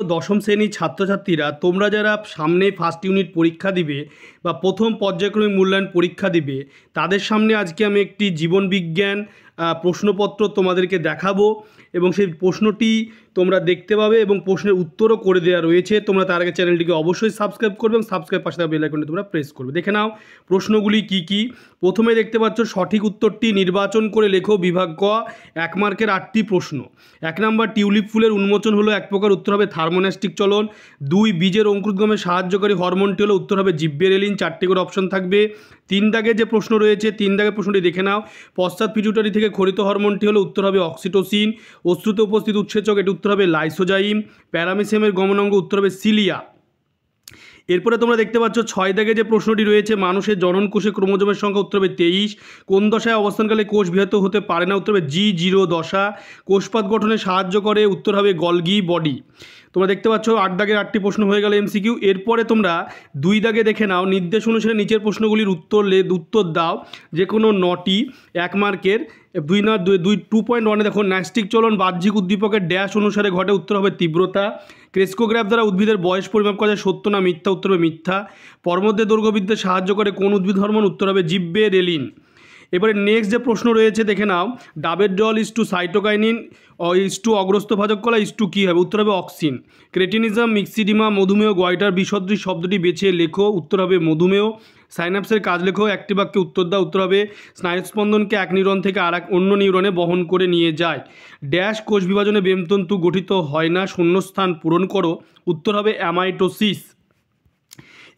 দশম শ্রেণীর ছাত্রছাত্রীরা তোমরা যারা সামনে ফার্স্ট ইউনিট পরীক্ষা দিবে বা প্রথম পর্যায়ক্রমিক মূল্যায়ন পরীক্ষা দিবে তাদের সামনে আজকে আমি একটি জীবন বিজ্ঞান প্রশ্নপত্র তোমাদেরকে দেখাবো এবং সেই প্রশ্নটি তোমরা দেখতে পাবে এবং প্রশ্নের উত্তরও করে দেওয়া রয়েছে। তোমরা তার আগে চ্যানেলটিকে অবশ্যই সাবস্ক্রাইব করবে এবং সাবস্ক্রাইব পাশে থাকা বেল আইকনটি তোমরা প্রেস করবে। দেখে নাও প্রশ্নগুলি কি কি। প্রথমে দেখতে পাচ্ছ সঠিক উত্তরটি নির্বাচন করে লেখো বিভাগ ক, 1 মার্কের 8টি প্রশ্ন। 1 নম্বর টিউলিপ ফুলের উন্মোচন হলো এক প্রকার, উত্তর হবে থার্মোনাস্টিক চলন। 2 বীজের অঙ্কুরোদ্গমে সাহায্যকারী হরমোনটি হলো, উত্তর হবে জিব্বেরেলিন। 4টি করে অপশন থাকবে। 3 দাগে যে প্রশ্ন রয়েছে 3 দাগের প্রশ্নটি দেখে নাও। পশ্চাৎ পিটুইটারি থেকে খরিত হরমোনটি হলো, উত্তর হবে অক্সিটোসিন। অশ্রুতে উপস্থিত উৎসেচক, এটি উত্তর হবে লাইসোজাইম। প্যারামিসেমের গমনাঙ্গ, উত্তর হবে সিলিয়া। এরপরে তোমরা দেখতে পাচ্ছ 6 দাগে যে প্রশ্নটি রয়েছে মানুষের জননকোষে ক্রোমোজোমের সংখ্যা, উত্তর হবে 23। কোন দশায় অবস্থানকালে কোষ বৃহৎ হতে পারে না, উত্তর হবে G0 দশা। কোষপাত গঠনে সাহায্য করে, উত্তর হবে গলগি বডি। তোমরা দেখতে পাচ্ছ 8 দাগের 8টি প্রশ্ন হয়ে গেল এমসিকিউ। এরপরে তোমরা 2 দাগে দেখে নাও, নির্দেশ অনুসারে নিচের প্রশ্নগুলির উত্তর দাও, যে কোনো 9টি 1 মার্কের। 2.1 দেখো ন্যাস্টিক চলন বাহ্যিক উদ্দীপকের ড্যাশ অনুসারে ঘটে, উত্তর হবে তীব্রতা। ক্রেস্কোগ্রাফ দ্বারা উদ্ভিদের বয়স পরিমাপ করা যায়, সত্য না মিথ্যা, উত্তর হবে মিথ্যা। পরমধ্যে দৈর্ঘ্যবৃদ্ধিতে সাহায্য করে কোন উদ্ভিদ হরমোন, উত্তর হবে জিব্বেরেলিন। এবারে নেক্সট যে প্রশ্ন রয়েছে দেখে নাও, ডাবের জল ইস্টু সাইটোকাইনিন ইস্টু অগ্রস্ত ভাজক কলা ইস্টু কী হবে, উত্তর হবে অক্সিন। ক্রেটিনিজম, মিক্সিডিমা, মধুমেহ, গয়টার বিসদৃশ শব্দটি বেছে লেখো, উত্তর হবে মধুমেহ। সাইনাপসের কাজ লেখো, একটি বাক্যে উত্তর দাও, উত্তর হবে স্নায়ুস্পন্দনকে এক নিউরন থেকে অন্য নিউরনে বহন করে নিয়ে যায়। ড্যাশ কোষ বিভাজনে বেমতন্তু গঠিত হয় না, শূন্যস্থান পূরণ করো, উত্তর হবে অ্যামাইটোসিস।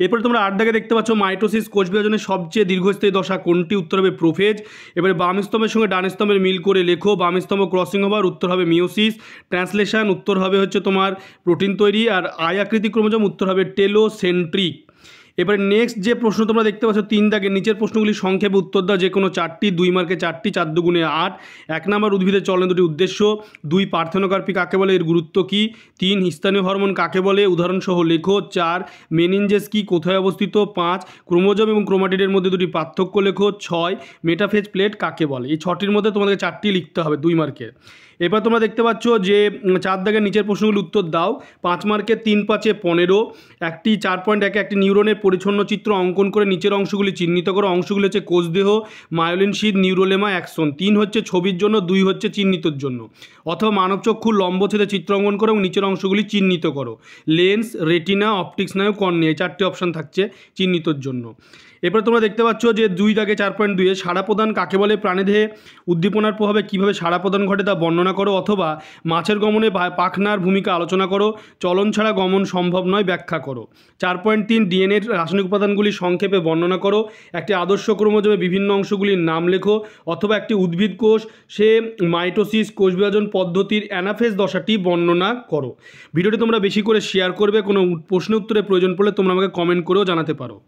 এরপরে তোমরা 8 দাগে দেখতে পাচ্ছ মাইটোসিস কোষ বিভাজনের সবচেয়ে দীর্ঘস্থায়ী দশা কোনটি, উত্তর হবে প্রোফেজ। এবারে বাম স্তম্ভের সঙ্গে ডান স্তম্ভের মিল করে লেখো, বাম স্তম্ভ ক্রসিং হবার, উত্তর হবে মিওসিস। ট্রান্সলেশন, উত্তর হবে হচ্ছে তোমার প্রোটিন তৈরি। আর আই আকৃতি ক্রোমোজোম, উত্তর হবে টেলোসেন্ট্রিক। এবারে নেক্সট যে প্রশ্ন তোমরা দেখতে পাচ্ছ 3 দাগের নিচের প্রশ্নগুলি সংক্ষেপে উত্তর দাও, যে কোনো 4টি। 2 মার্কে 4টি, 4 দুগুণে 8। 1 নম্বর উদ্ভিদের চলনের দুটি উদ্দেশ্য। 2 পার্থেনোকার্পি কাকে বলে, এর গুরুত্ব কী। 3 হিস্তানীয় হরমোন কাকে বলে, উদাহরণসহ লেখো। 4 মেনিনজেস কি, কোথায় অবস্থিত। 5 ক্রোমোজোম এবং ক্রোমাটিডের মধ্যে দুটি পার্থক্য লেখো। 6 মেটাফেজ প্লেট কাকে বলে। এই 6টির মধ্যে তোমাদেরকে 4টি লিখতে হবে 2 মার্কের। এবার তোমরা দেখতে পাচ্ছ যে 4 দাগের নিচের প্রশ্নগুলি উত্তর দাও। 5 মার্কের 3 5 15 একটি 4.1 একটি নিউরনের পরিচ্ছন্ন চিত্র অঙ্কন করে নিচের অংশগুলি চিহ্নিত করো। অংশগুলি হচ্ছে কোষদেহ, মায়োলিন শীথ, নিউরোলেমা, অ্যাক্সন। 3 হচ্ছে ছবির জন্য, 2 হচ্ছে চিহ্নিতর জন্য। অথবা মানবচক্ষুর লম্বচ্ছেদে চিত্র অঙ্কন করো এবং নিচের অংশগুলি চিহ্নিত করো। লেন্স, রেটিনা, অপটিক স্নায়ু, কর্নিয়া, এই 4টি অপশান থাকছে চিহ্নিতর জন্য। এরপর তোমরা দেখতে পাচ্ছ যে 2 দাগে 4.2 সাড়া প্রদান কাকে বলে, প্রাণীদেহে উদ্দীপনার প্রভাবে কীভাবে সাড়া প্রদান ঘটে তা বর্ণনা করো। অথবা মাছের গমনে পাখনার ভূমিকা আলোচনা করো। চলন ছাড়া গমন সম্ভব নয়, ব্যাখ্যা করো। 4.3 ডিএনএর রাসায়নিক উপাদানগুলি সংক্ষেপে বর্ণনা করো। একটি আদর্শ ক্রোমোজোমে বিভিন্ন অংশগুলির নাম লেখো। অথবা একটি উদ্ভিদ কোষ সে মাইটোসিস কোষ বিভাজন পদ্ধতির অ্যানাফেজ দশাটি বর্ণনা করো। ভিডিওটি তোমরা বেশি করে শেয়ার করবে। কোনো প্রশ্ন উত্তরের প্রয়োজন পড়লে তোমরা আমাকে কমেন্ট করেও জানাতে পারো।